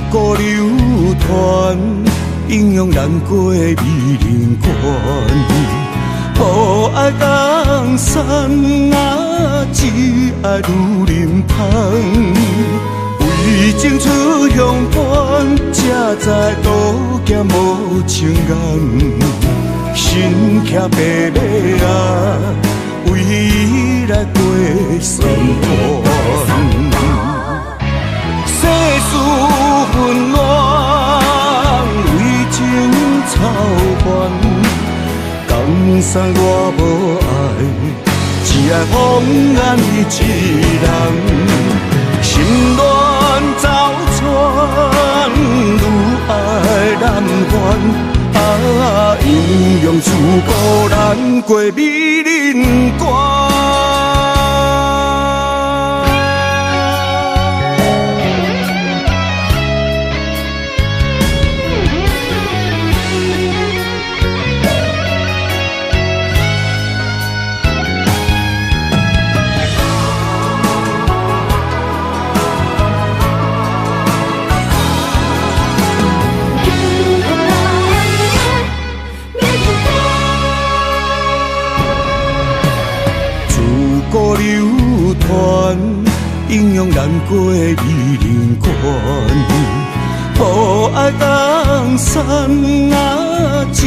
古流传，影响咱过的美人关。无爱江山啊，只爱女人芳。为情出乡关，才知渡劫无情眼。身骑白马啊，为伊来过酸寒。世事纷乱，为情操烦。江山我无爱，只爱风眼伊一人。心乱走窜，愈爱难还。阴阳自古难过美人关。古流传，影响咱过的美人关。无爱江山啊，只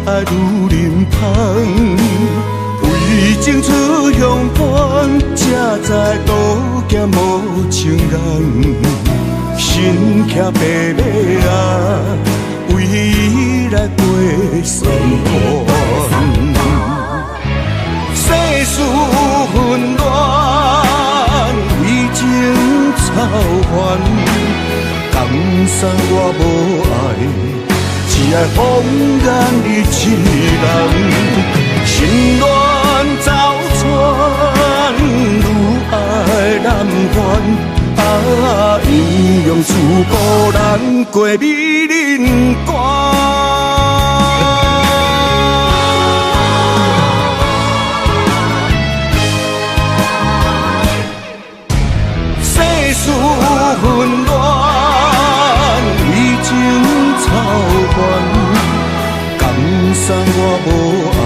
爱女人芳。为情出乡关，才知渡劫无情眼。身骑白马啊，为伊来过酸寒。世事纷乱，为情操烦。江山我无爱，只爱风眼你一人。心乱走窜，愈爱难还。阴阳自古难过美人关。世事纷乱，为情操烦。江山我无爱，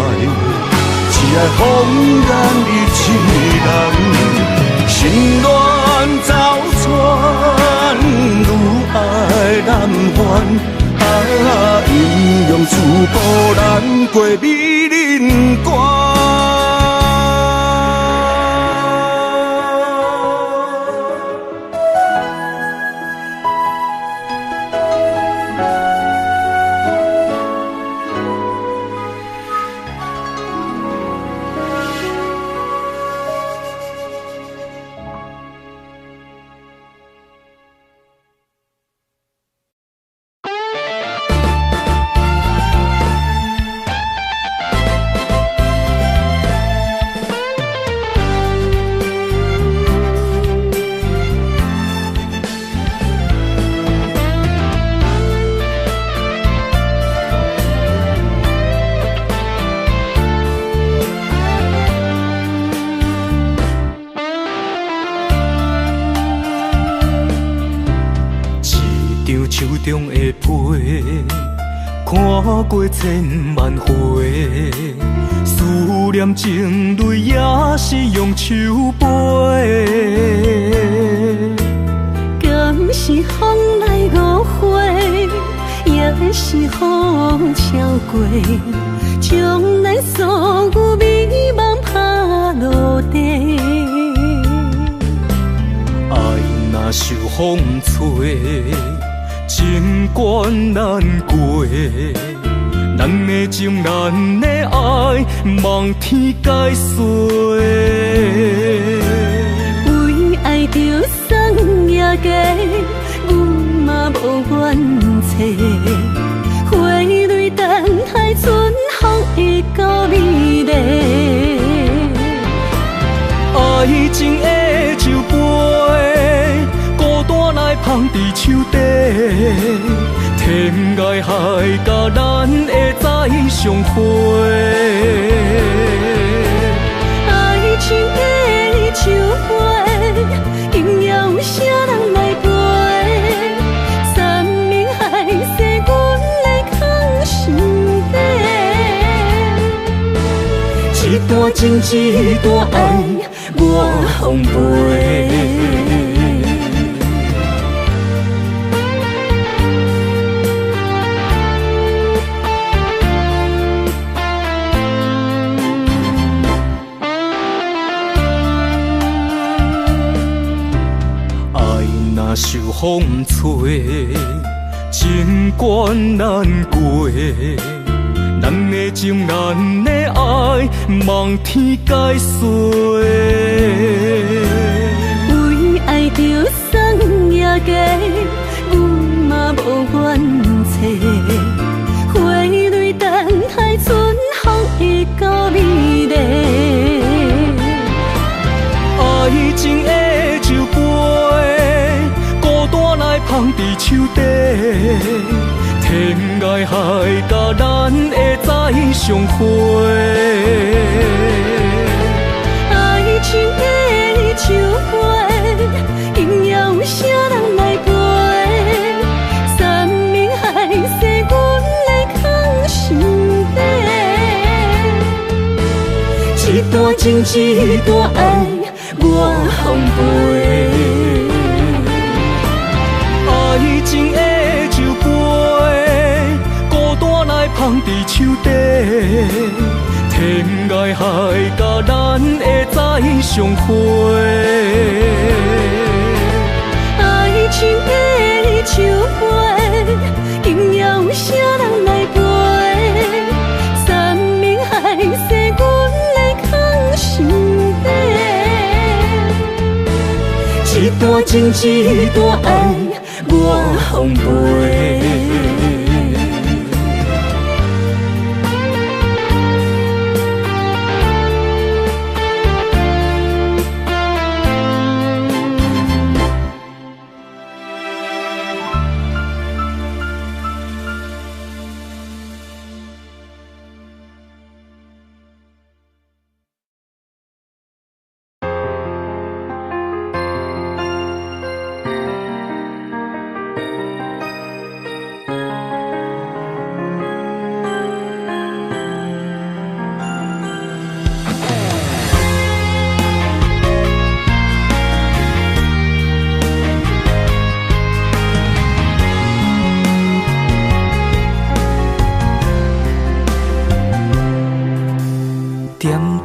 只爱风眼你一人。心乱走窜，愈爱难还。阴阳自古难过美人关。手中的杯，看过千万回，思念情泪也是用手杯。敢是风来误会，也是风超过，将咱所有美梦拍落地。爱若受风吹，情关难过，咱的情，咱的爱，望天解碎。为爱着送夜街，阮嘛无怨切。海春风会到美丽。爱情的酒杯，孤单来放伫手底。天涯海角，咱会再相会。爱情的酒杯，今夜有啥人来陪？山盟海誓，阮来藏心底。一段情，一段爱，我奉陪。受风吹，情关难过。咱的情，咱的爱，望天解释。为爱着送夜家，阮嘛无怨嗟。花蕊等待春风会到美丽。爱情的酒杯，孤单来放伫手底。天涯海角，咱会再相会。爱情的酒杯，今夜有啥人来陪？山盟海誓，阮来藏心底。一段情，一段爱，我奉陪。爱情的酒杯，孤单来放伫手底。天涯海角，咱会再相会。爱情的酒杯，今夜有啥人来陪？山盟海誓，阮来藏心底。一段情，一段爱，我奉陪。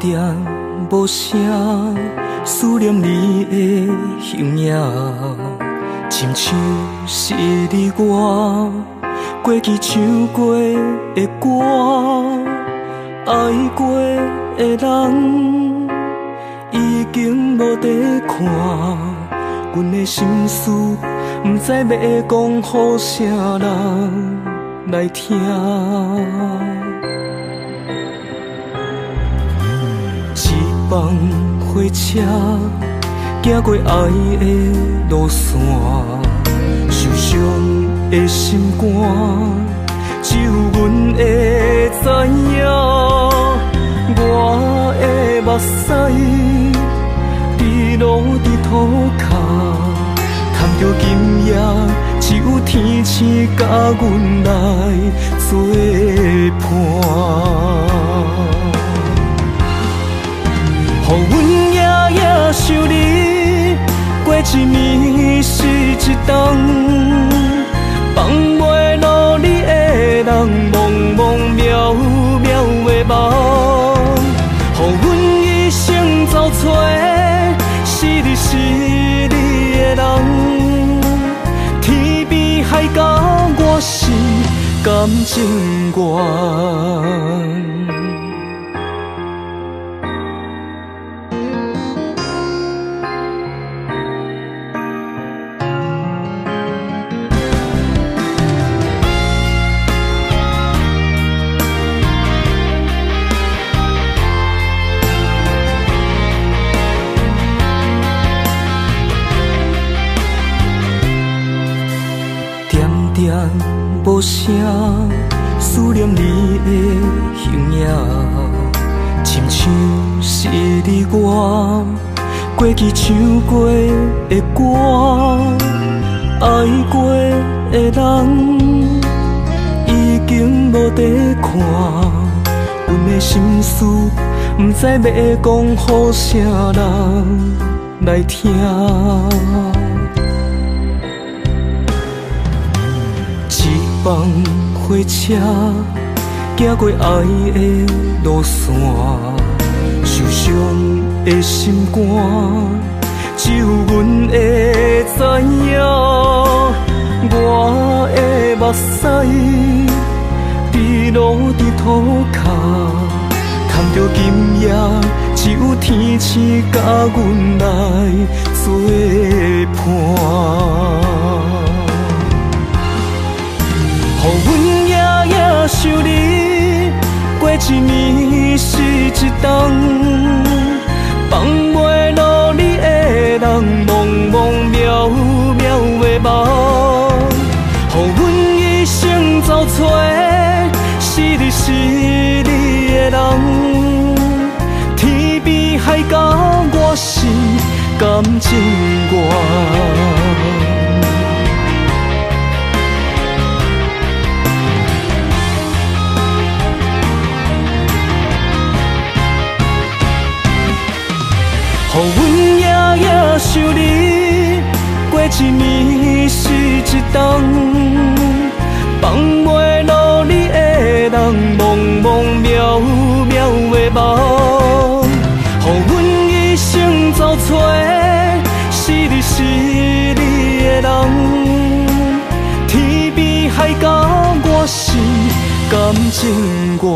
点无声，思念你的形影，亲像是你我过去唱过的歌，爱过的人已经无得看，阮的心事不知要讲予啥人来听。放火车，行过爱的路线，受伤的心肝，只有阮会知影。我的目屎滴落伫土骹，叹着今夜只有天星甲阮来作伴。予阮夜夜想你，过一暝是一冬，放袂落你的人，茫茫渺渺的梦。予阮一生走找，是你是你的人，天边海角我是感情愿。无声，思念你的形影，亲像是你我过去唱过的歌，爱过的人已经无得看，阮的心事不知要讲予啥人来听。一帮火车行过爱的路线，受伤的心肝，只有阮会知影。我的目屎滴落伫土骹，叹着今夜只有天星甲阮来作伴。予阮夜夜想你，过一年是一冬，放袂落你的人，茫茫渺渺的梦。予阮一生走找，是你是你的人，天边海角我是感情愿。予阮夜夜想你，过一年是一冬，放袂落你的人，茫茫渺渺的梦。予阮一生走找，是你是你的人，天边海角我是感情愿。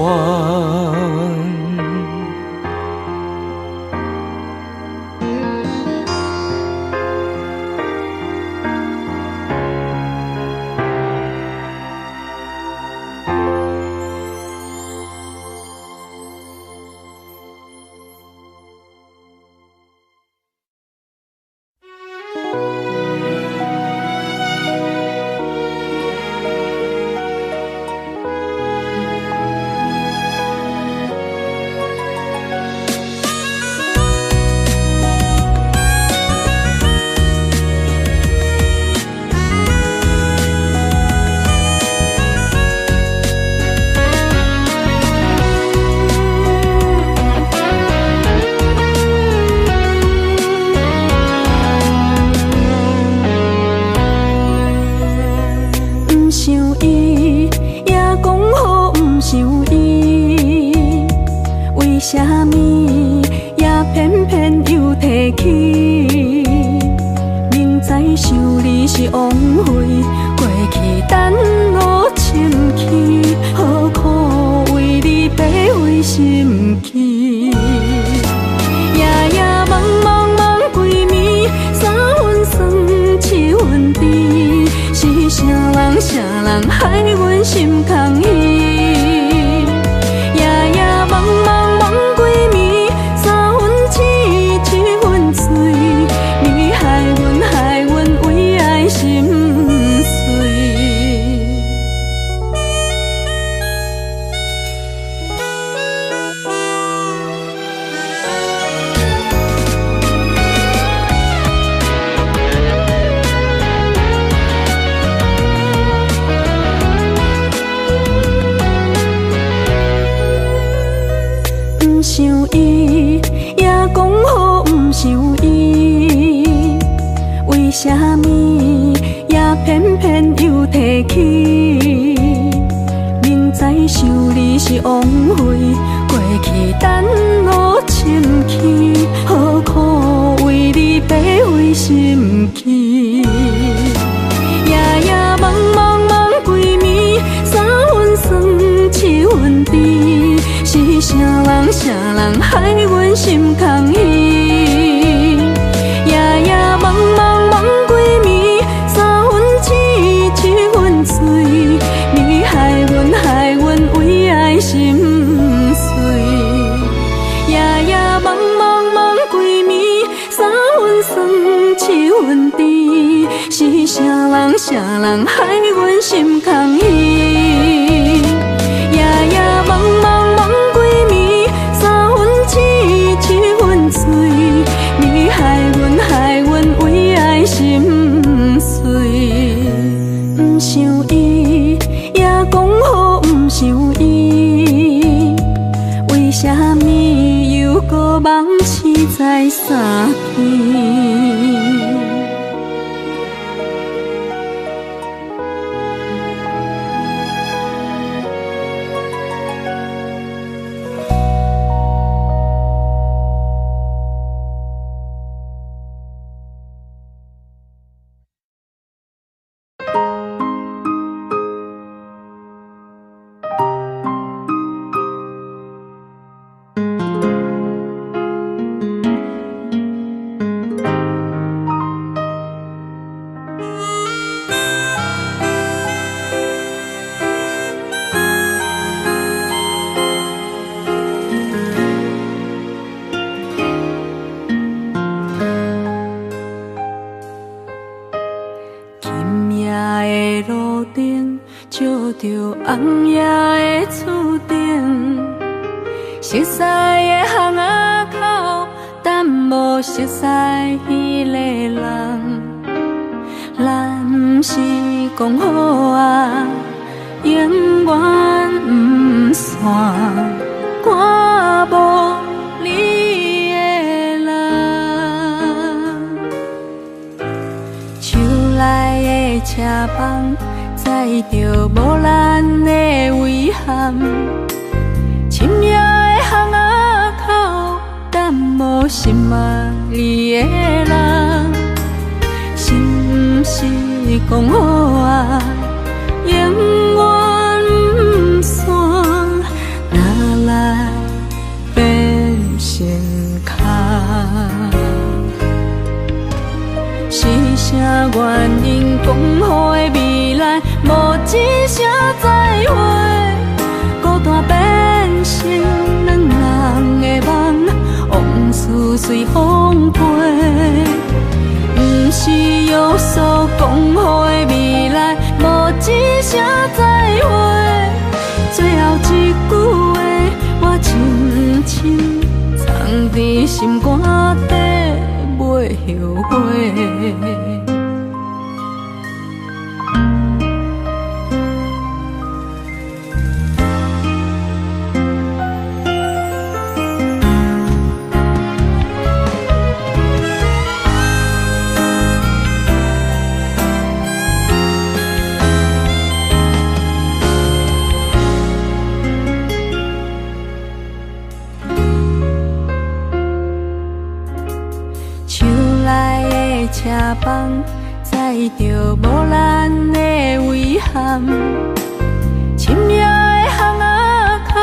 啥人害阮心来相见。红叶的厝顶，熟悉的巷仔口，等无熟悉迄个人。咱是讲好啊，永远不散，我无你的人。树内的车房。载着无咱的遗憾，深夜的巷仔口，等无心爱你的人，是不是讲好啊？永远不散，哪来变成空？是啥原因讲好的未来？无一声再会，孤单变成两人的梦，往事随风飞。不是约束讲好的未来，无一声再会，最后一句话我深深藏在心肝底，袂后悔。车房载着无咱的遗憾，深夜的巷仔口，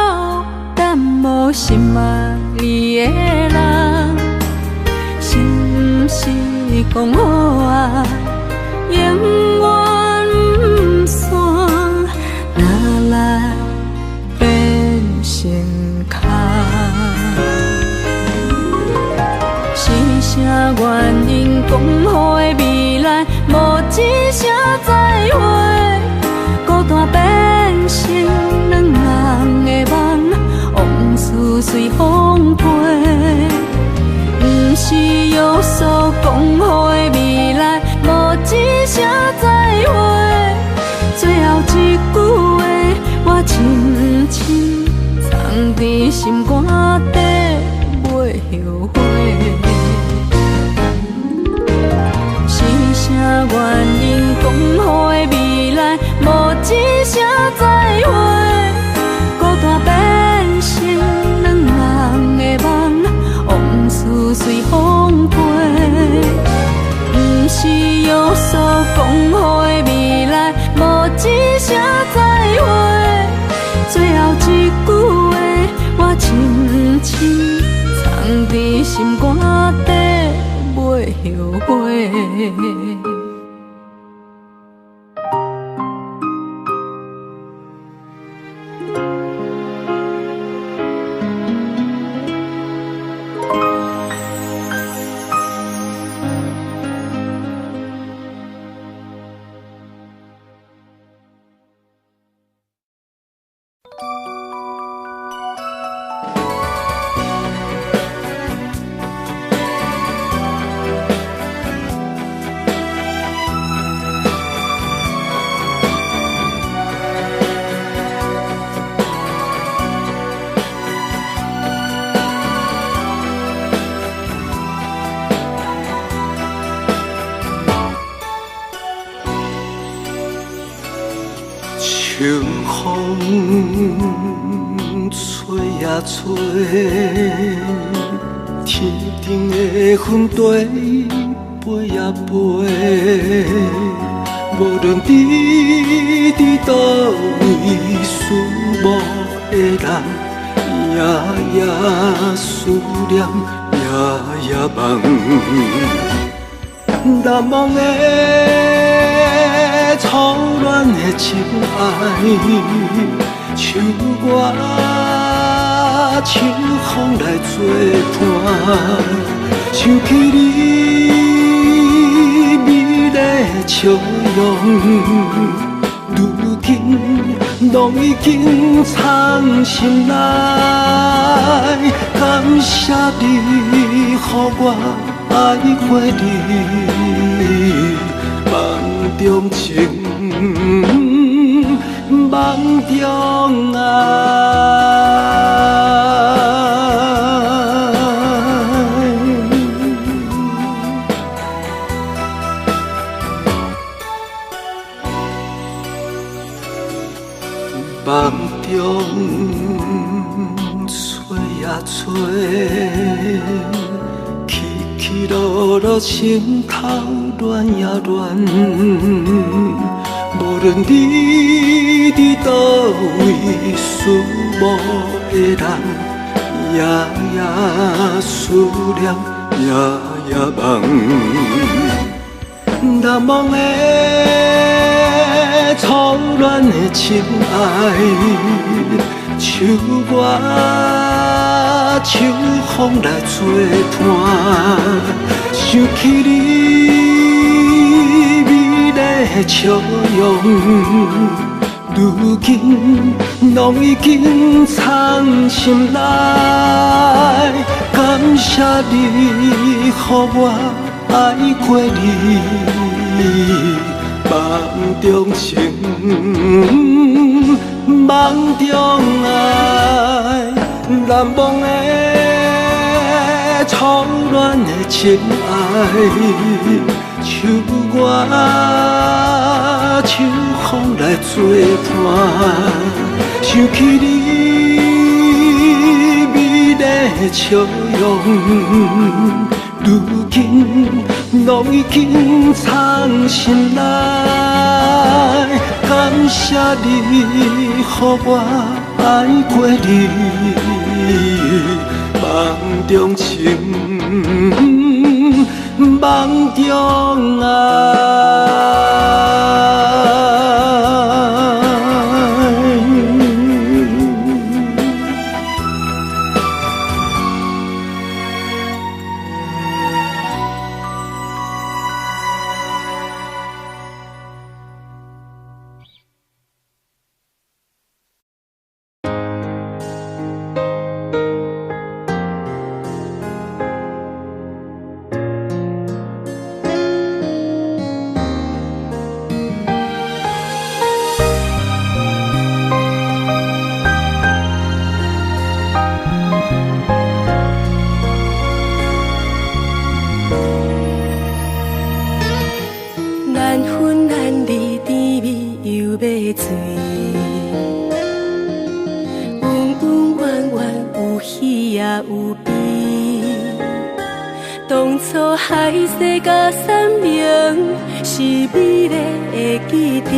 等无心爱你的人，是不是讲好啊？永远不散，哪来变成空？是啥原因讲好的未来，无一声再会，孤单变成两人的梦，往事随风飞。不是约束讲好的未来，无一声再会，最后一句话我深深藏在心肝底，袂后悔。啥原因讲好的未来，无一声再会，孤单变成两人的梦，往事随风飞。不是约束讲好的未来，无一声再会，最后一句话我深深藏在心肝底，袂后悔。风吹呀吹，天顶的云堆飞呀飞，无论你伫倒位，思慕的人夜夜思念，夜夜梦。难忘的初恋的情爱，像我像风来作伴，想起你美丽的笑容，如今拢已经藏心内，感谢你，予我爱过你，梦中情，梦中爱。梦中吹呀吹。起落落，心头乱呀乱，无论你伫倒位，思慕的人夜夜思念，夜夜梦。难忘的初恋的情爱，像我。像风来作伴，想起你美丽的笑容，如今拢已经藏心内。感谢你，予我爱过你，梦中情，梦中爱。难忘的初恋的情爱，像我像风来作伴，想起你美丽的笑容，如今拢已经藏心内。感谢你，予我爱过你，梦中情，梦中爱。海誓甲山盟是美丽的记忆，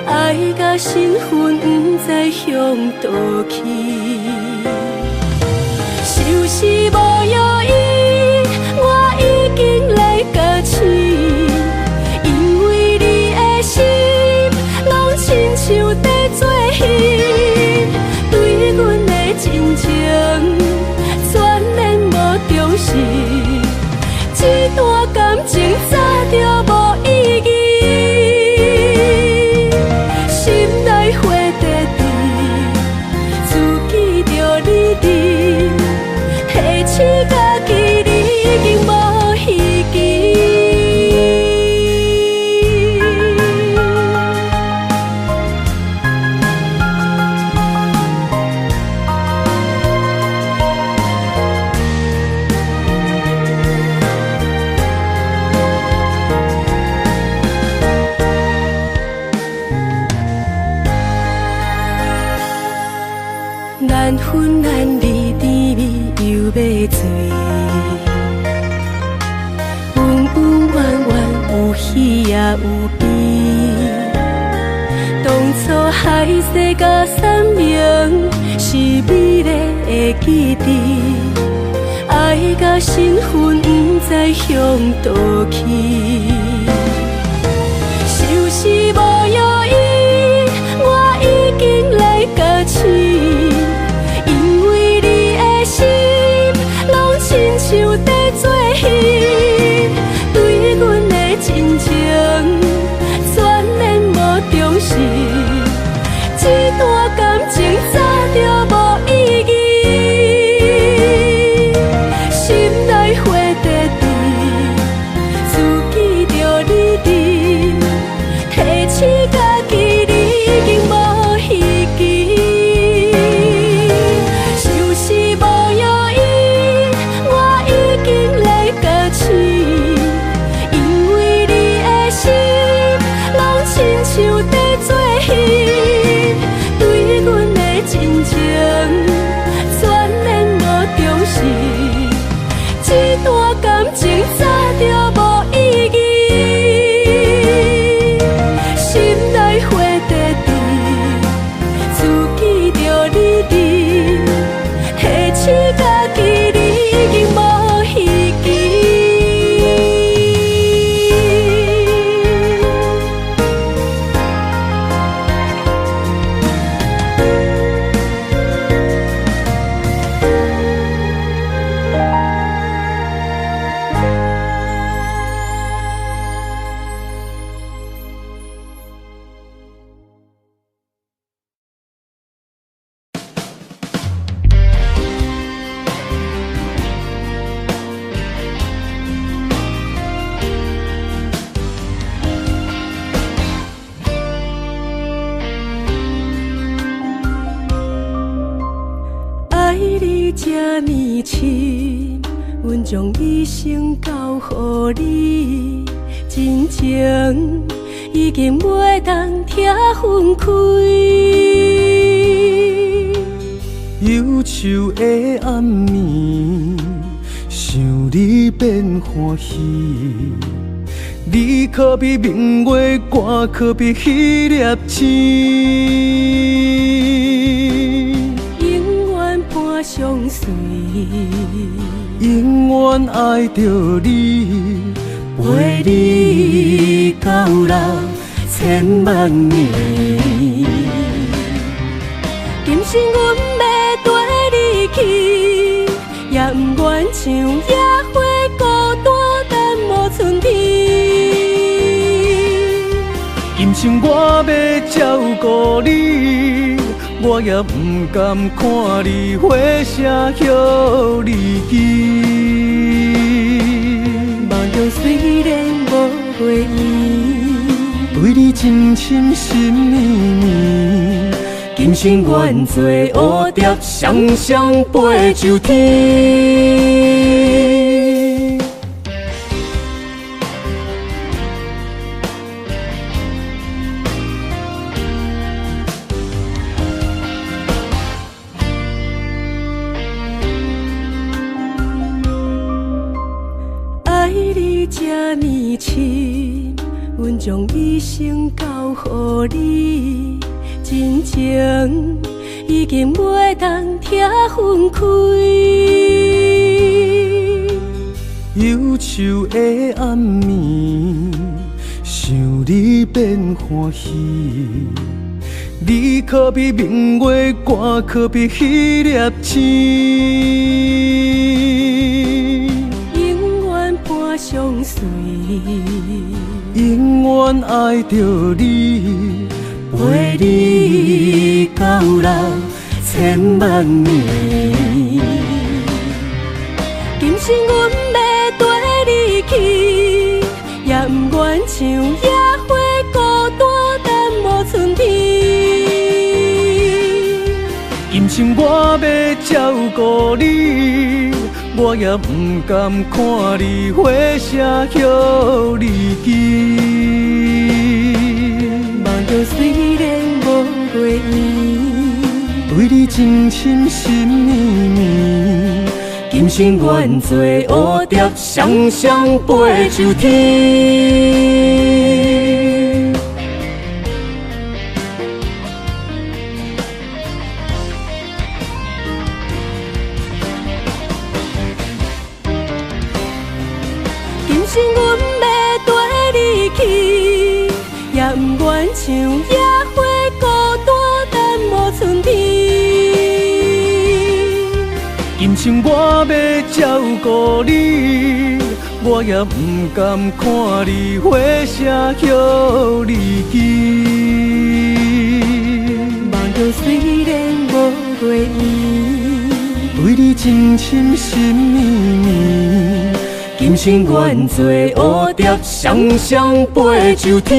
爱甲身份不知向倒去，收拾无药医，我已经来甲醒，因为你的心拢亲像在做戏，对阮的真情全然无重视。这段感情早就无意义，心内花在地，自记着你伫，提醒家己你已经无希冀。缘分难离，甜蜜又要醉。温温婉婉，有喜也有悲。当初海誓甲山盟，是美丽的记忆。爱甲身份不知向倒去，就是无药医，我已经来甲醒，因为你的心，拢亲像在做戏，对阮的真情，全然无重视，这段感情早就无意义。将一生交予你，真情已经袂当拆分开。忧愁的暗暝，想你变欢喜。你可比明月光，可比迄粒星。永远伴相随。永远爱着你，陪你到老千万年。今生阮要跟你去，也不愿像野花孤单等无春天。今生我要照顾你。我也不甘看你火声许你记，梦中虽然无月圆，对你真心心绵绵，今生愿做蝴蝶，双双飞上天。阮将一生交予你，真情已经袂当拆分开。忧愁的暗暝，想你变欢喜。你可比明月光，可比迄粒星。永远伴相随。永远爱着你，陪你到老千万年。今生阮要跟你去，也不愿像野花孤单等无春天。今生我要照顾你。我也不甘看你火声许你记，梦中虽然无月圆，对你情深深绵绵，今生愿做蝴蝶，双双飞上天。今生阮要跟你去，也不愿像野花孤单等无春天。今生我要照顾你，我也不甘看你花谢予离去。梦中虽然无月圆，对你情深深绵绵，今生愿做蝴蝶，双双飞上天。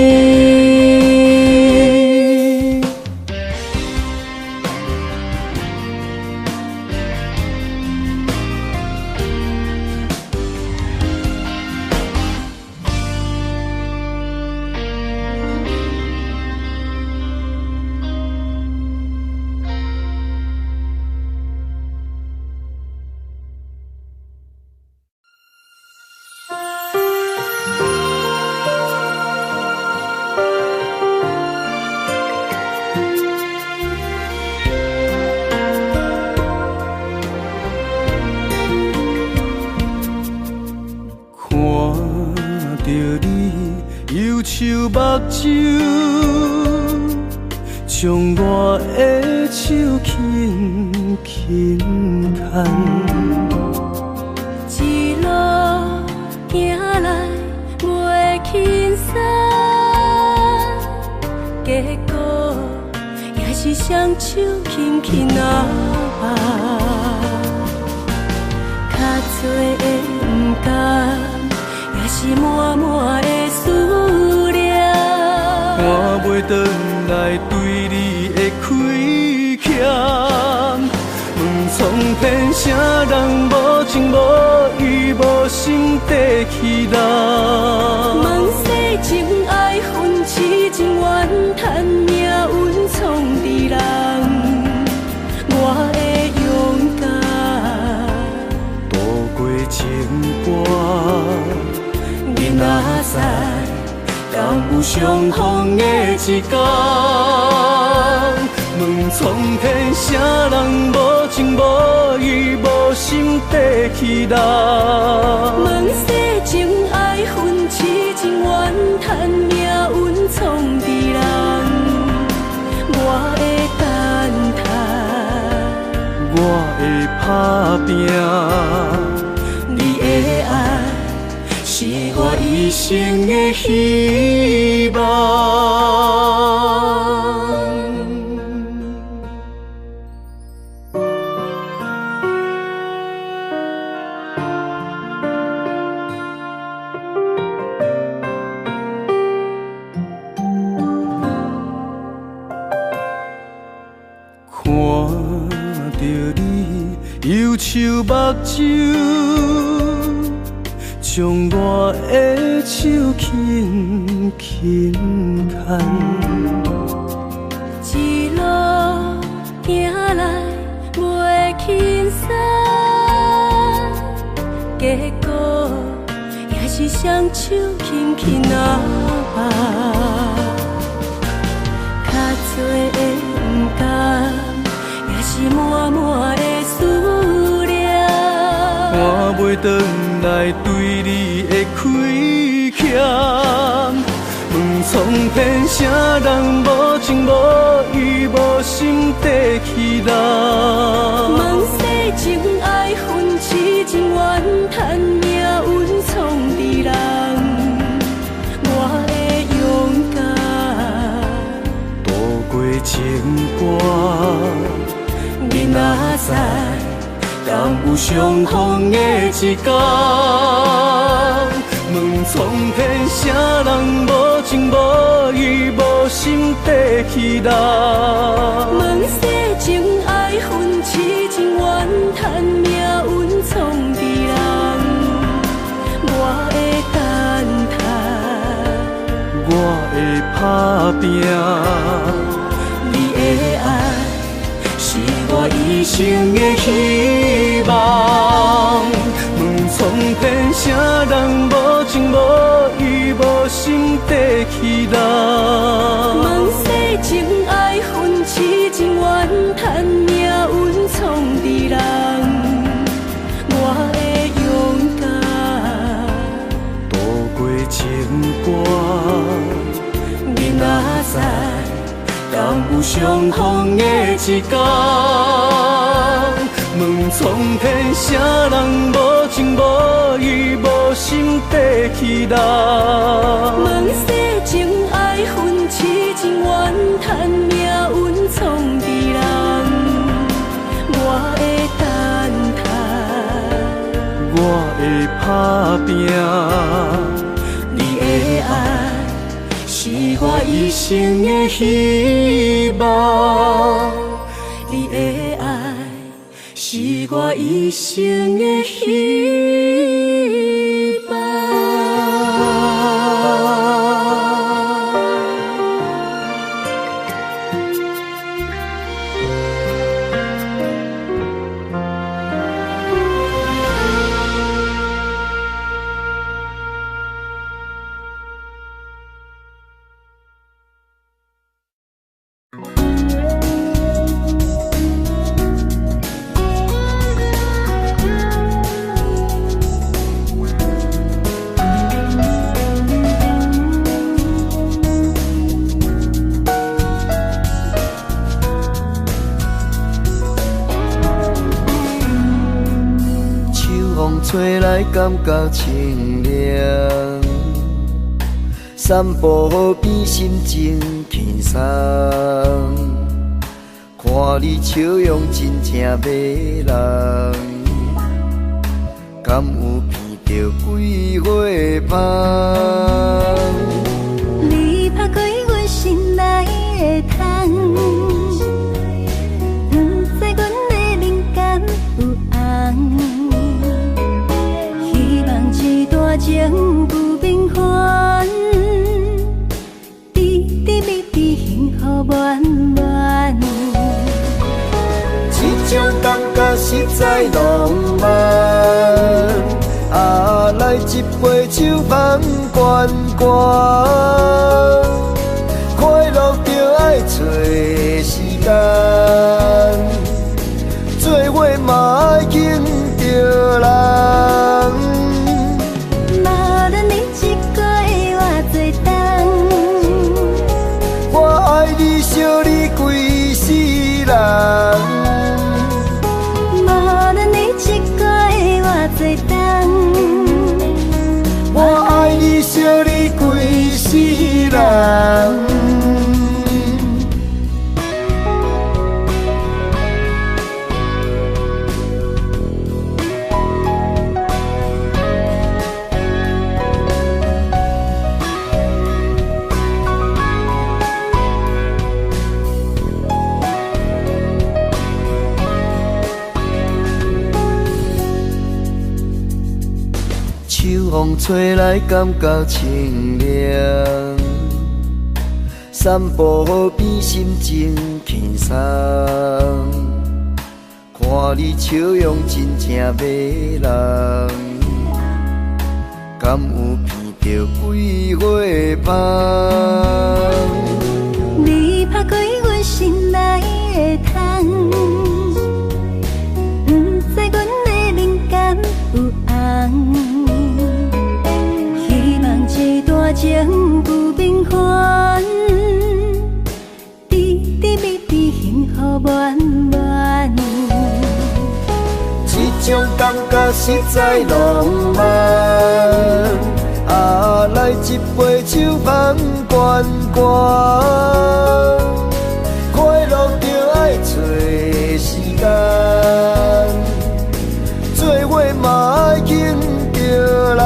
目睭，将我的手轻轻牵。一路行来袂轻松，结果也是双手轻轻握，较多的不甘，也是满满的思念。我袂转来对你的亏欠，问苍天啥人无情无义无心地去人？问世情爱分痴情缘，叹命运创治人。我的勇敢，渡过情关，囡仔知。敢有相逢的一天？问苍天啥人无情无义无心地去人？问世情爱分痴情缘，叹命运创治人。我会等待，我会打拼，你的爱。是我一生的希望。看着你忧愁目睭，将我的手轻轻牵。一路行来袂轻松，结果也是双手轻轻握，较多的不甘，也是满满的思念。我袂转来对你的亏欠，问苍天啥人无情无义无心地去人？问世情爱分痴情缘，叹命运创治人。我的勇敢，渡过情关，囡仔知。敢有相逢的一天？问苍天啥人无情无义无心地去人？问世情爱分痴情缘，叹命运创治人。我会等待，我会打拼，你的爱是我一生的希望。问苍天，啥人无情无义，无心地去人？问世情爱分痴情缘，叹命运创伫人。我的勇敢，渡过情关，你哪知？敢有相逢的一天？问苍天，啥人无情无义，无心地去人？问世情爱分痴情缘，叹命运创伫人。我会等待，我会打拼，你的爱是我一生的希望，你的爱是我一生的希望。吹来感觉清凉，散步河边心情轻松。看你笑容真正迷人，敢有闻到几花香？你拍开阮心内的窗，不知阮的灵感有红。一段情不平凡，甜甜蜜蜜幸福满满。这种感觉实在浪漫，来一杯酒放悬悬，快乐就爱找时间，做伙嘛爱敬着人。想你规世人，无论你一个的偌多冬，我爱你想你规世人。风吹来感觉清凉，散步河边心情轻松。看你笑容真正迷人，敢有闻到几花香？你拍开阮心内的窗，不知阮的灵感有红。一段情不平凡，甜甜蜜蜜幸福满满。这种感觉实在浪漫，来一杯酒放悬悬，快乐就爱找时间，做伙嘛爱敬着人。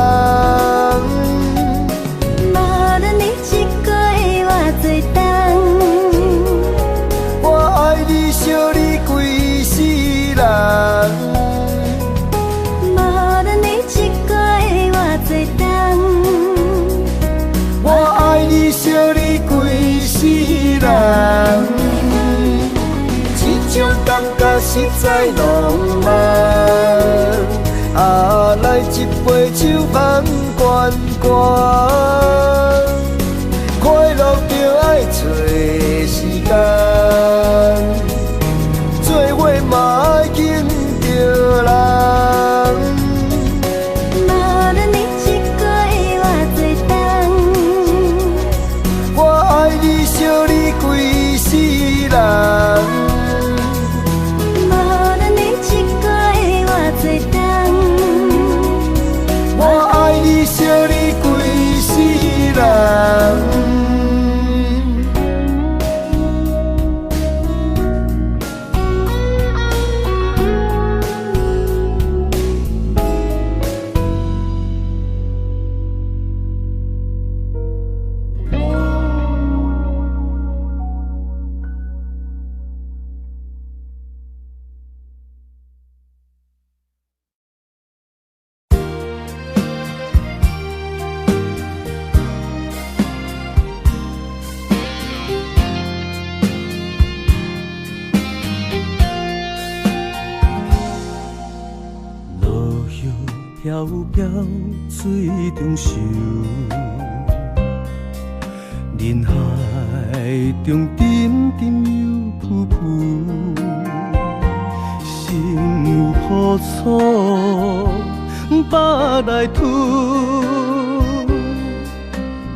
我爱你想你规世人，无论你一个的偌多冬，我爱你想你规世人。种感觉实在浪漫。来一杯酒香悬悬，快乐就爱找时间，做伙嘛爱敬着人。无论你一过偌多冬，我爱你惜你规世人。无论你一过偌多冬，我爱你惜你规世人。飘飘水中游，人海中点点又浮浮，心有苦楚把来吐，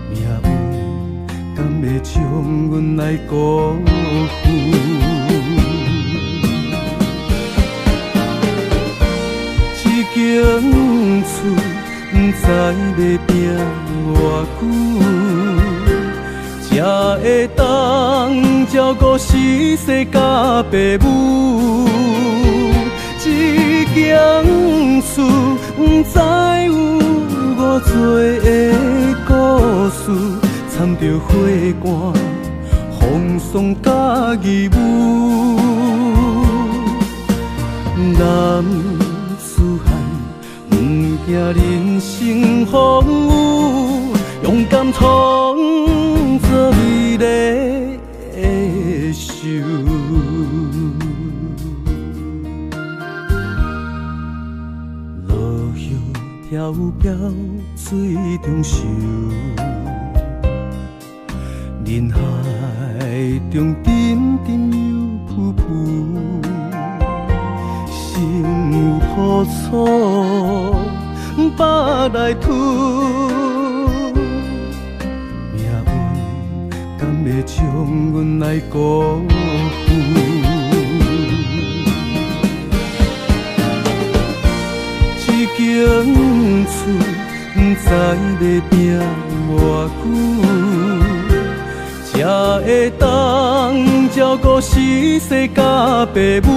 命运敢会将阮来辜负？间厝不知要拼偌久，才会当照顾死世甲爸母。一间厝不知有偌多的故事，掺着花汗、风霜甲义务。男惊人生风雨，勇敢创造美丽的秀。落叶飘飘水中游，人海中点点又浮浮，心有苦楚把来吐，命运敢会将阮来辜负？一间厝不知要拼偌久，才会当照顾死世甲爸母。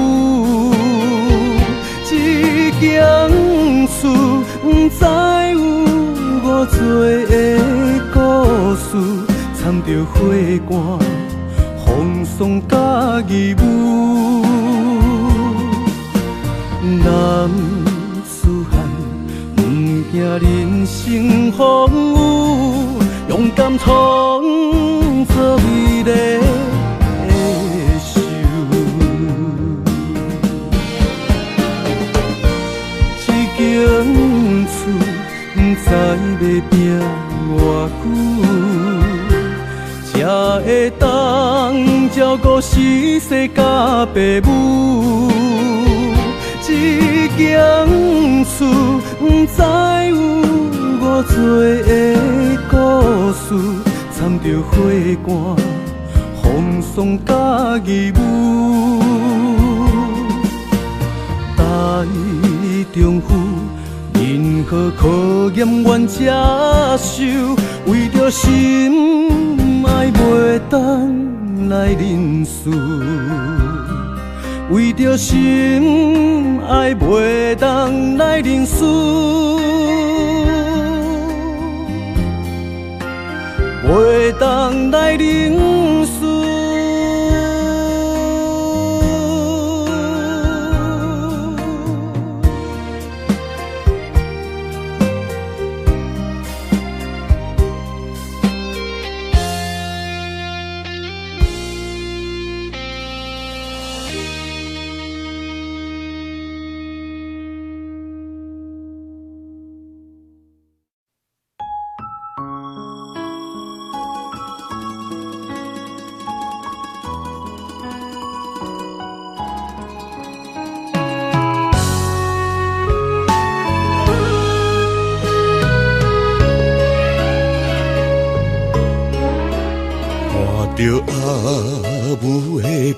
一间厝不知有偌多的故事，掺着花汗、风霜甲义务。男子汉不惊人生风雨，勇敢创造美丽的秀。一间厝不知要拼偌久，才会当照顾死世甲爸母。一间厝不知有偌多的故事，掺着花汗、风霜甲义务。大丈夫任何考验愿接受，为着心爱袂当来认输，为着心爱袂当来认输，袂当来认输。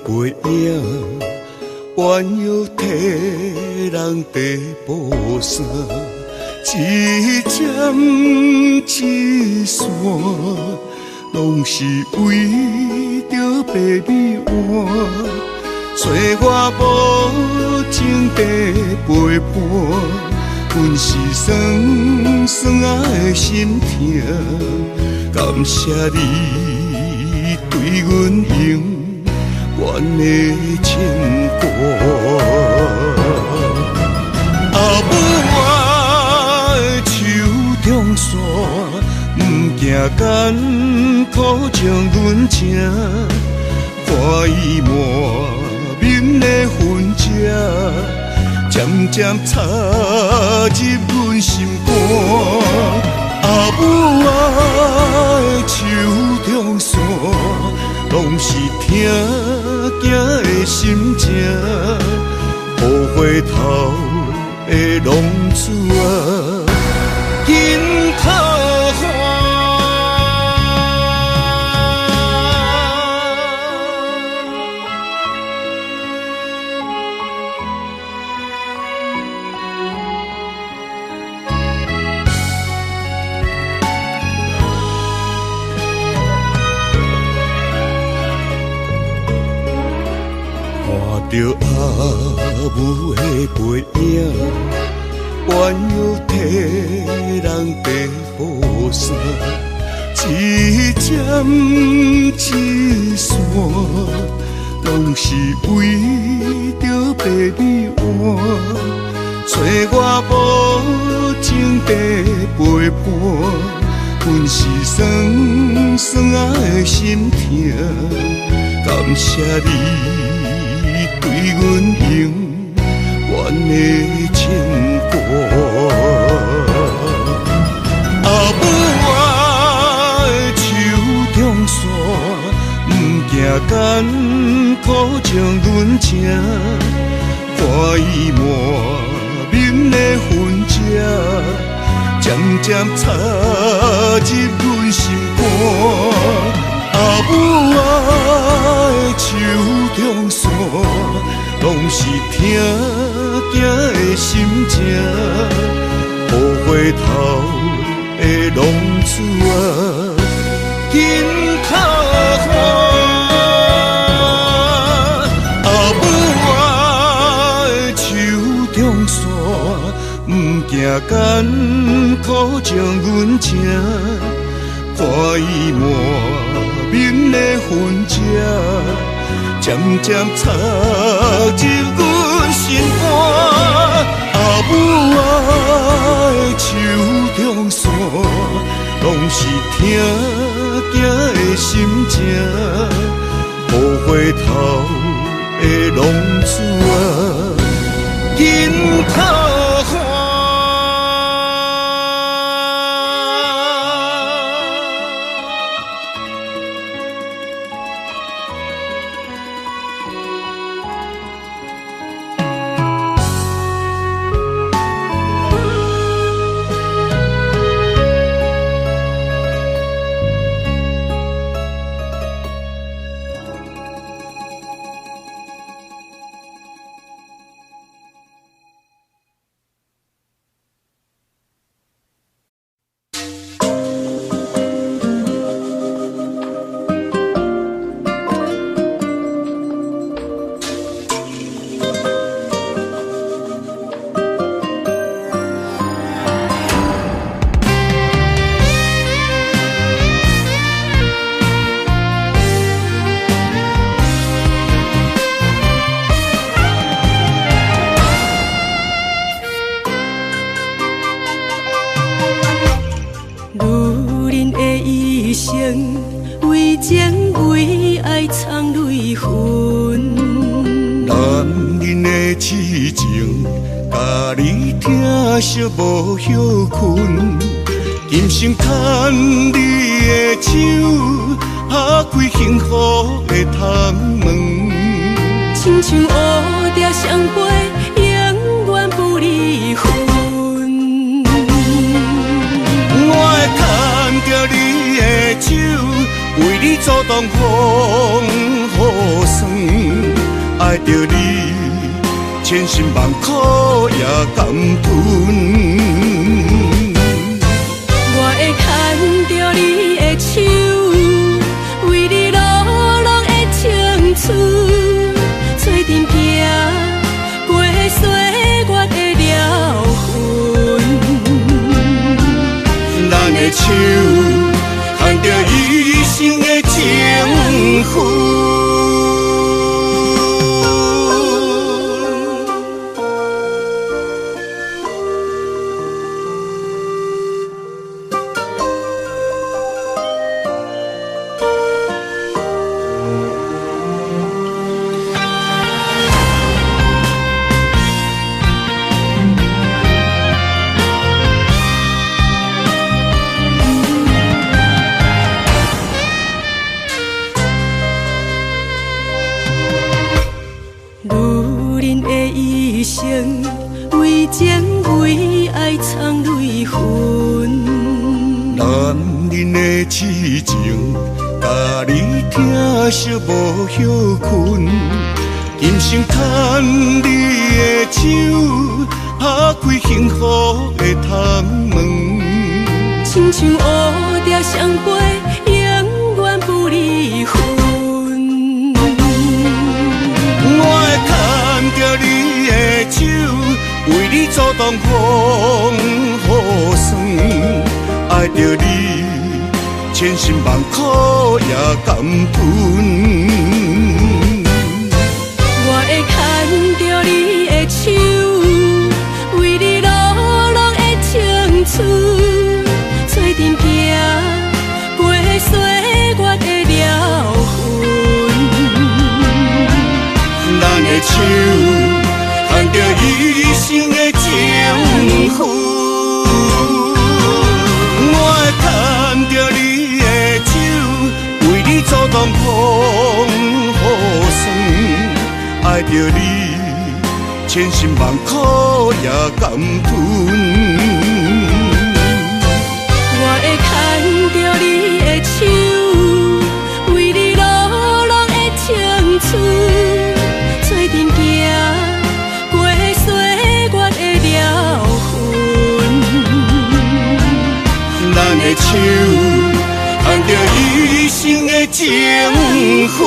背影，弯腰替人地补衫，一针一线，拢是为着白米碗。找我无情地陪伴。阮是酸酸的心痛，感谢你对阮永远的牵挂。阿母我的手中线，不惊艰苦将阮情，看伊满面的痕迹。渐渐插入阮心肝，阿母的手中线，拢是疼囝的心情，雨回头的浪子啊，紧讨还。看着阿母的背影，弯腰替人地补衫，一针一线，拢是为着白米碗。找我无情地陪伴，阮是酸酸的心痛，感谢你。对阮永远的牵挂，阿母我的手中线，不惊艰苦将阮情，看伊满面的痕迹，渐渐插入阮心肝。阿母我的手中线，拢是疼囝的心情，雨回头的浪子啊，紧讨还。阿母我的手中线，不惊艰苦将阮情，看伊满面的痕迹，渐渐插入阮心肝。阿母我的手中线，拢是疼囝的心情，雨回头的浪子啊，紧讨还。为情为爱藏泪痕，男人的痴情，甲你疼惜无歇困。今生牵你的手，打开幸福的窗门。亲像乌蝶相陪，永远不离分。我会牵着你的手，为你阻挡风雨霜。着你，千辛万苦也甘吞。我会牵着你的手，为你流浪的青春，做阵行过岁月的疗痕。咱的手牵着一生的情分。为情为爱藏泪痕，男人的痴情，甲你疼惜无休困。今生牵你的手，打开幸福的窗门。亲像乌蝶相陪，永远不离分。我会牵着你的手，为你阻挡风雨霜，爱着你，千辛万苦也甘吞。我会牵着你的手，为你流浪的青春，做阵行过岁月的疗痕。咱的手牵着一生的情分，我会牵着你的手，为你阻挡风雨霜，爱着你，千辛万苦也甘吞。我会牵着你的手，为你流浪的青春，做阵行过岁月的疗痕。咱的手牵着一生的情分。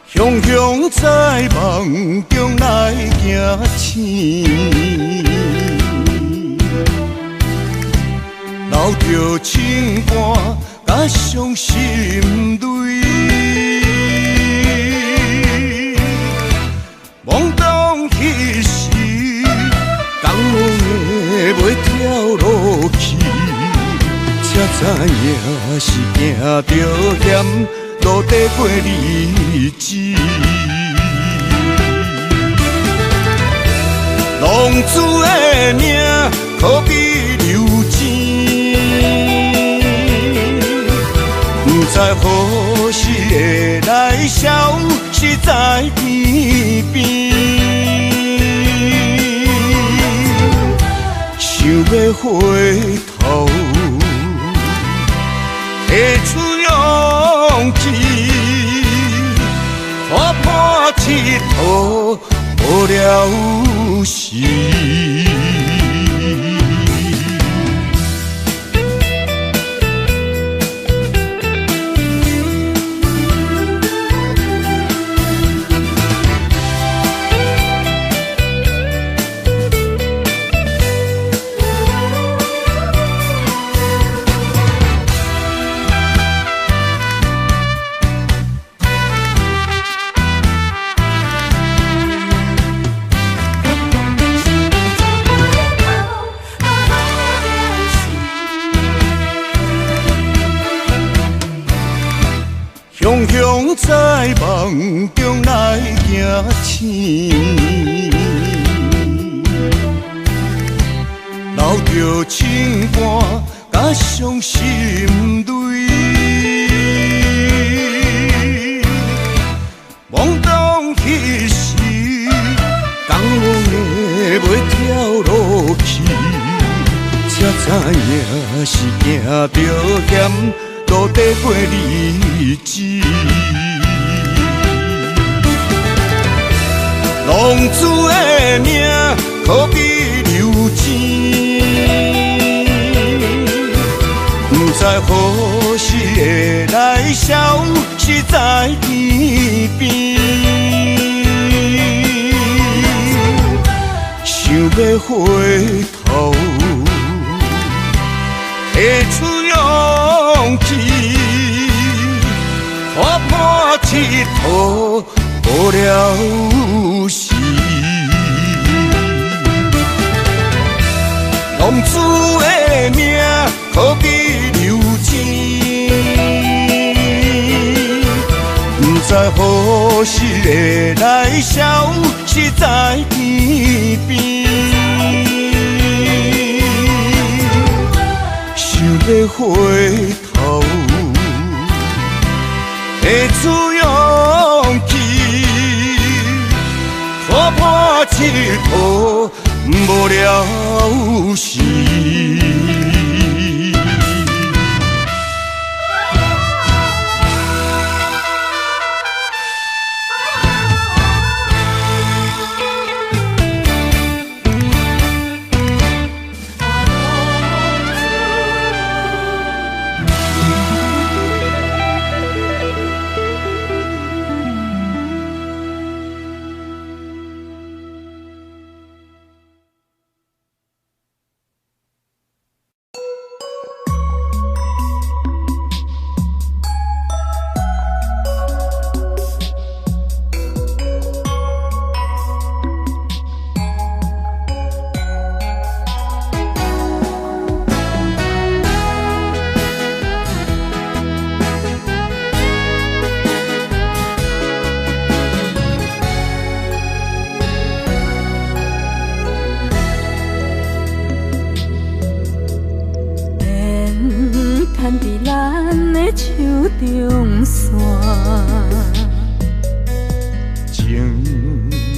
雄雄在梦中来行醒，流着情歌甲伤心泪，懵懂彼时，江的袂跳落去，才知影是行着险。路底过日子，浪子的命可比流钱，不知何时会来消失在天边。想要回头，提出勇气，看破铁土无了时。拢在梦中来行醒，留着情歌甲伤心泪，懵懂彼时，江拢的袂跳落去，才知影是行着险，路底过日子。浪子的命，可比流钱，不知何时会来消，是在天边。想要回头，提出勇气，看破铁土，无了时。浪子的命，可比流钱，不知何时会来消，是在天边。想要回头，提出勇气，看破铁土，无了时。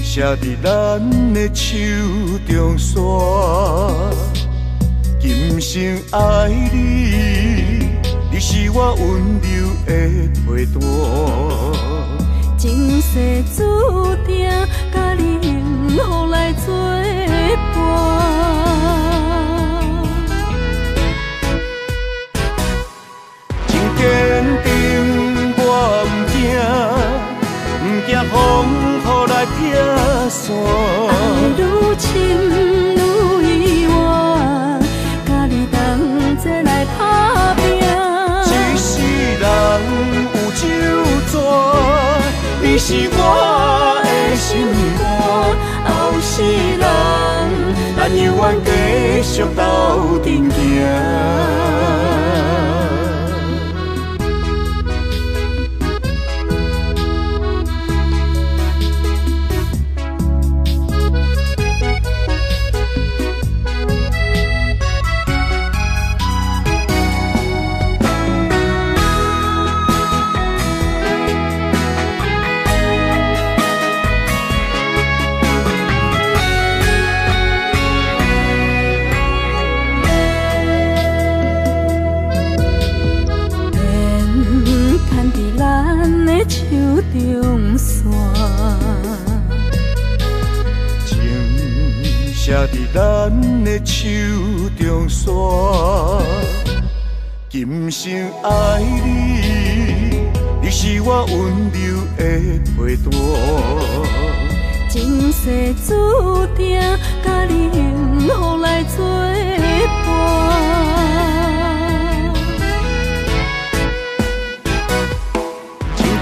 写伫咱的手中线，今生爱你，你是我温柔的陪伴。前世注定，甲你幸福来作伴。真坚定，我不惊，不惊风雨来撇。爱愈深愈远，甲你同齐来打拼。一世人有酒泉，你是我的心肝。后世人，咱永远继续斗阵行。中线，情写伫咱的手中线，今生爱你，你是我温柔的陪伴。前世注定，甲你幸福来作伴。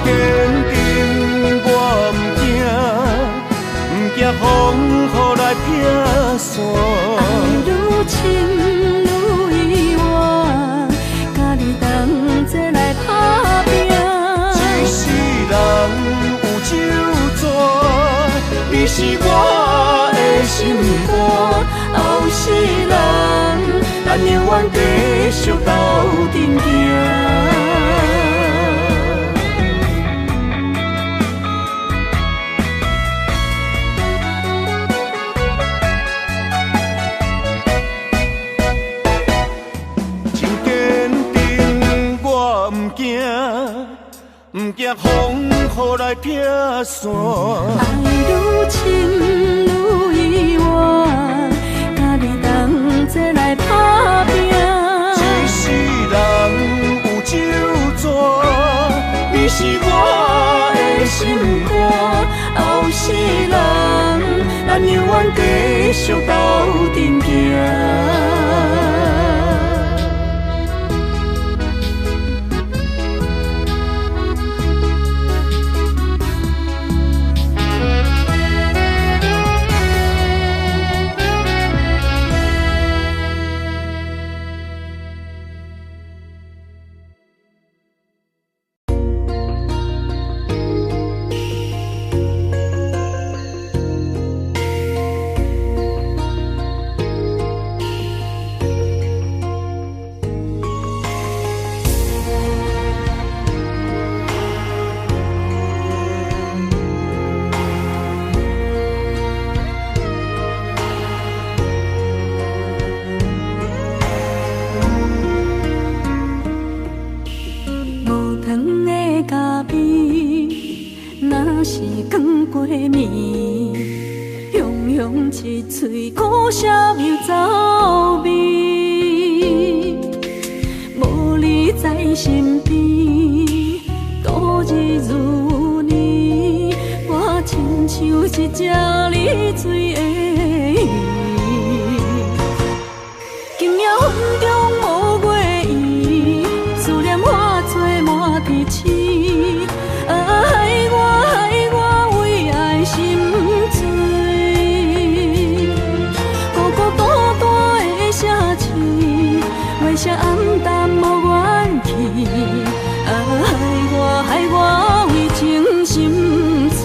坚定，我不惊，不惊风雨来撇线。爱愈深愈远，甲你同齐来打拼。一世你是我的心肝，后世人，咱永远继续斗阵行。不惊风雨来劈山，爱愈深愈意外，甲你同齐来打拼。一世人有酒泉，你是我的心肝，后世人，咱永远继续斗阵行。一嘴苦涩又走味，无你在身边，度日如年，我亲像一只离水的鱼，今夜风中无月圆，思念化作满天星，害我为爱心醉。为啥暗淡无元气？害我为情心碎。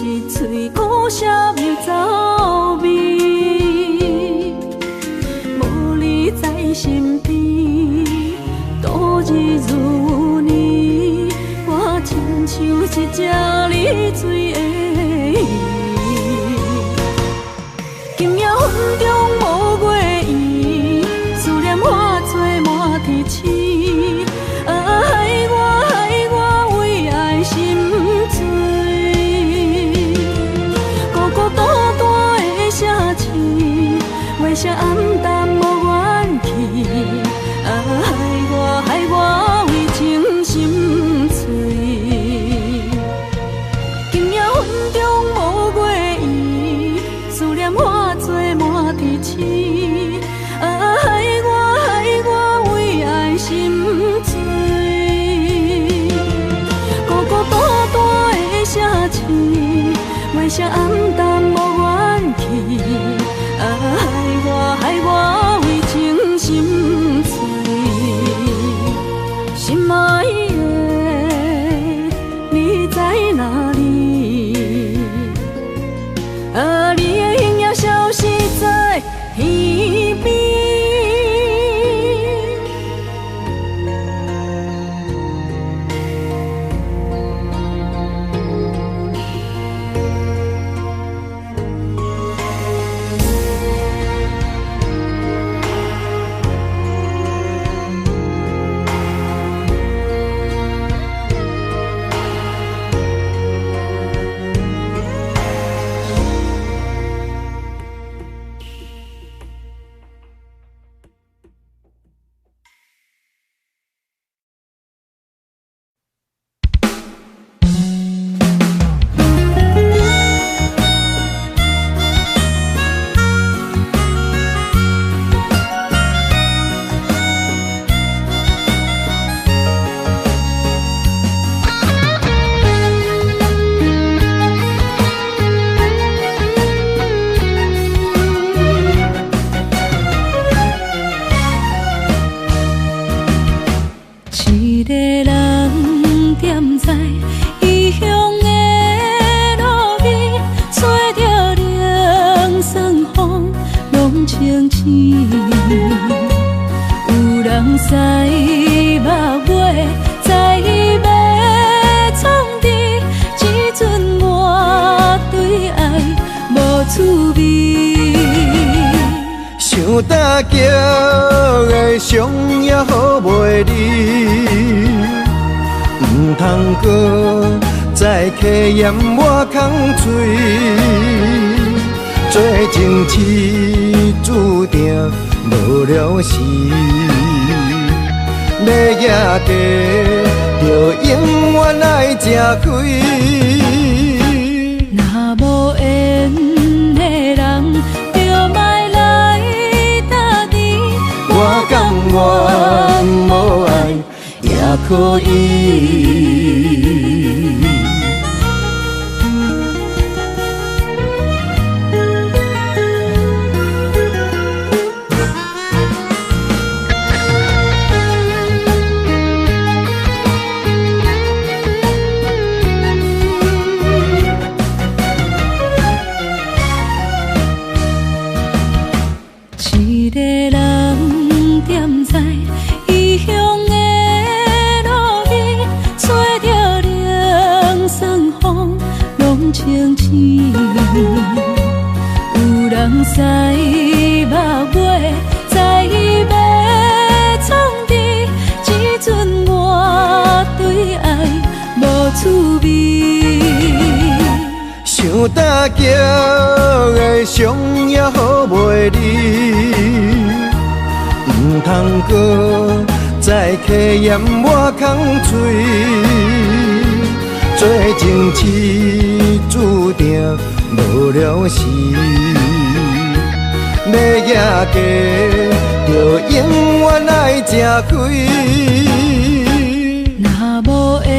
一嘴苦涩又走味，无你在身边，度日如年，我亲像一只离水的鱼，今夜风中无月圆，思念化作满天星，害我为爱心醉。为啥暗淡无元气？害我为情心碎。今夜风中无月圆，思念化作满天星，害我为爱心醉。孤孤单单的城市，为啥暗淡无元气？害我为情心碎，心爱的，你在哪里？你的影也消失在天边。大桥的伤也好袂离，唔通搁再客嫌我空嘴，做情痴注定无了时，要野家就永远爱吃亏。若无缘的人，就莫来打滴。我甘愿无爱也可以。一个人踮在异乡的路边，吹着凉爽风，拢清醒。有人使目尾，在意要创治，只准我对爱无趣味。想大桥的伤也好袂离，唔通搁再客嫌我空嘴，做情痴注定无了时，要野家就永远爱吃亏。若无缘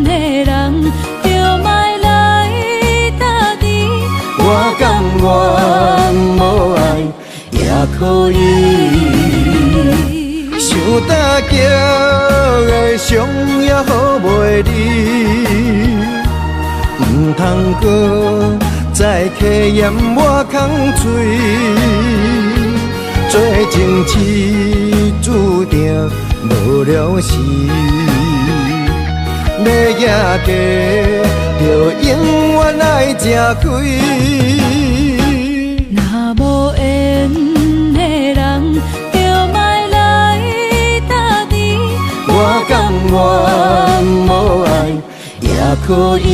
的人，就莫来打滴。我甘愿无爱也可以。想大桥的伤也好袂离，唔通搁再客嫌我空嘴，做情痴注定无了时，要野家就永远爱吃亏。若无缘的人，就莫来打滴。我甘愿无爱也可以。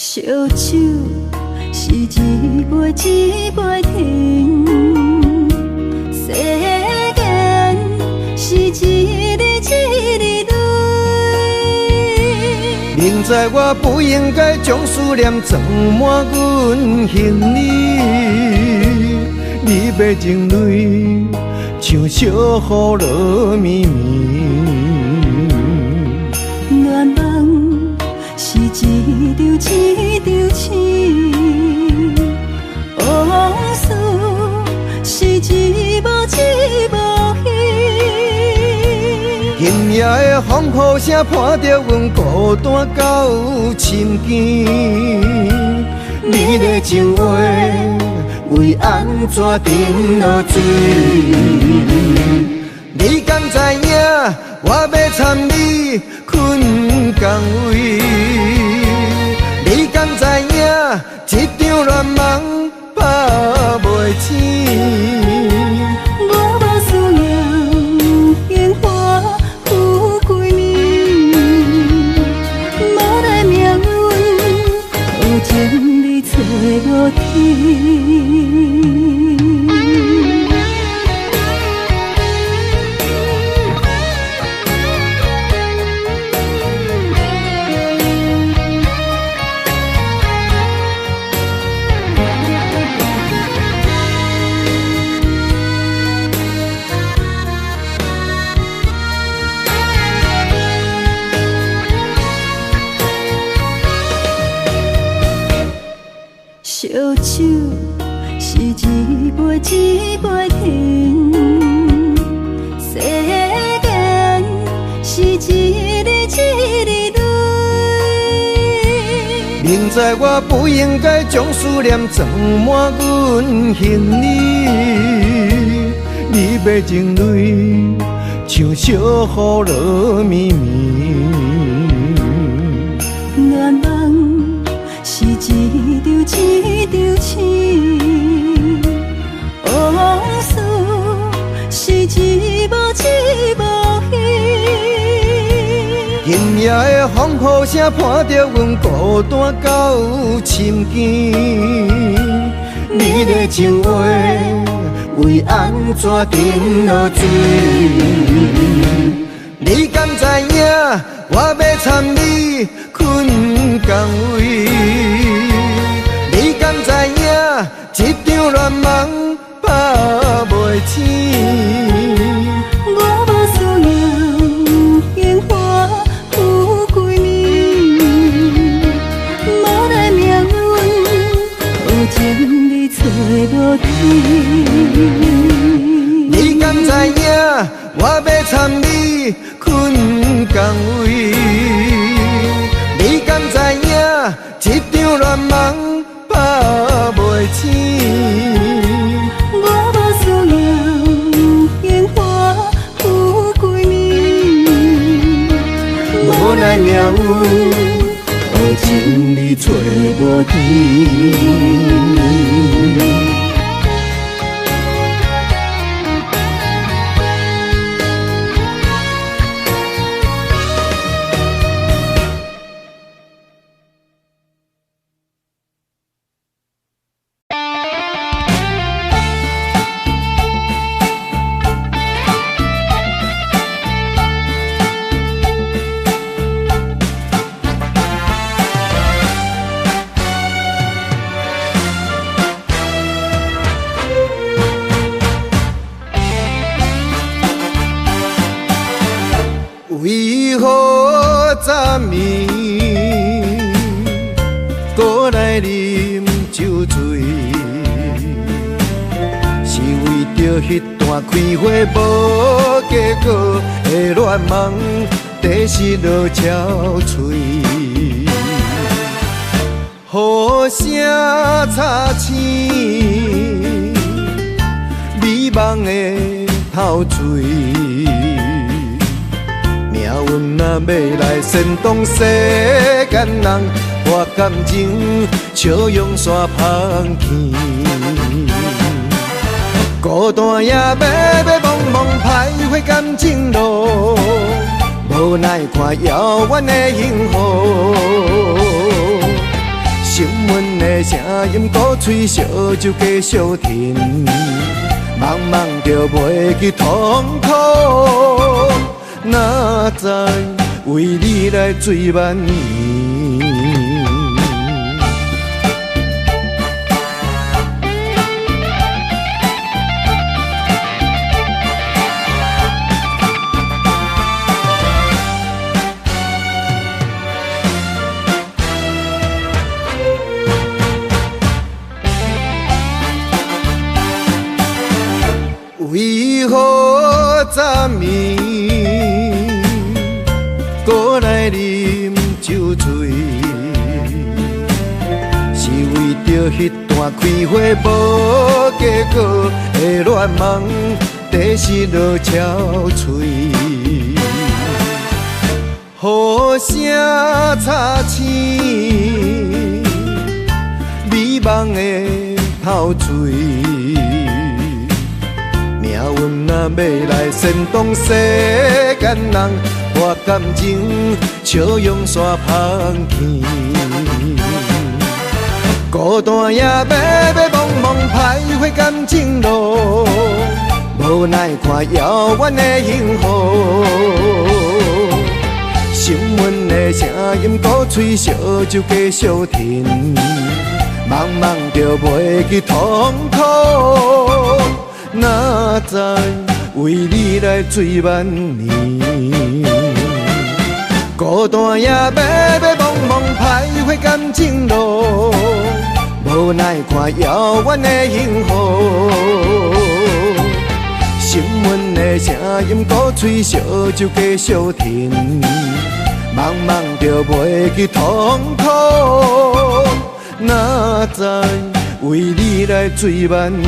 烧酒是一杯一杯停，世间是一日一日泪。明知我不应该将思念装满阮行李，你要情泪像小雨落绵绵。愿望是一场一场醒，往事是一幕一幕戏。今夜的风雨声伴着阮孤单到深更，你的情话为安怎沉落水？你敢知影我要参你困港位？你敢知影这场恋梦拍袂醒？我无需要烟花富贵年，无奈命运好情你找我天。知我不应该将思念装满阮行李，你的情泪像小雨落绵绵。恋梦是一场情，往事是一幕戏。今夜的风雨声伴着阮孤单到深更，你的情话为安怎沉落水？你敢知影我要参你困港位？你敢知影一场恋梦拍袂醒？我无思念烟花有几暝，无奈命运好情你找无天。你敢知影我要参你困港位？你敢知影一场恋梦拍袂醒？我无思念烟花有几暝，无奈命运好情你找无天。为何昨暝搁来啉酒醉？是为着迄段开花无结果的恋梦，地失落憔悴。雨声擦青，美梦的透醉。命运若要来煽动世间人，我感情笑用煞芳气。孤单夜迷茫茫徘徊感情路，无奈看遥远的幸福。心闷的声音鼓吹，烧酒继续停，茫茫就袂去痛苦。哪知为你来醉万年？为何昨暝搁来啉酒醉？是为着迄段开花无结果的恋梦，地失落憔悴。雨声擦青，美梦的透醉。命运若要来煽动世间人，我感情笑用煞芳气。孤单夜迷茫茫徘徊感情路，无奈看遥远的幸福。心闷的声音鼓吹，烧酒继续停，茫茫就袂去痛苦。哪知为你来醉万年？孤单夜迷茫茫徘徊感情路，无奈看遥远的幸福。心闷的声音鼓吹，烧酒继续停，茫茫茫就袂去痛苦，哪知为你来醉万年。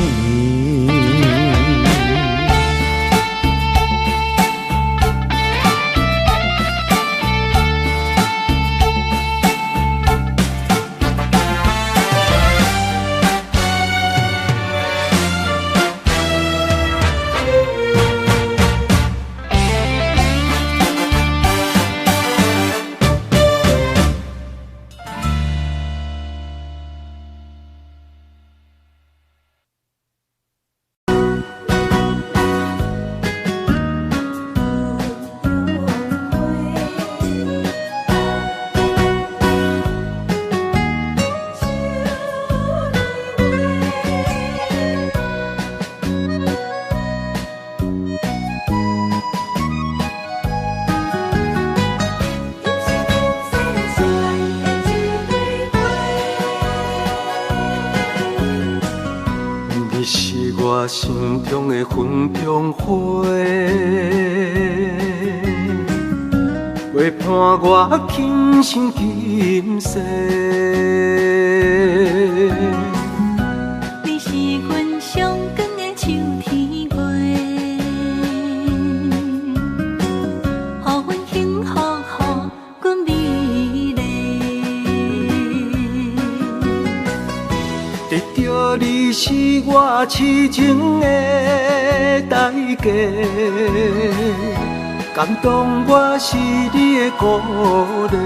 你是我心中的云中花，陪伴我今生今世。你是阮上光的秋天月，予阮幸福，予阮美丽。得到你是我痴情的代价，感动我是你的鼓励。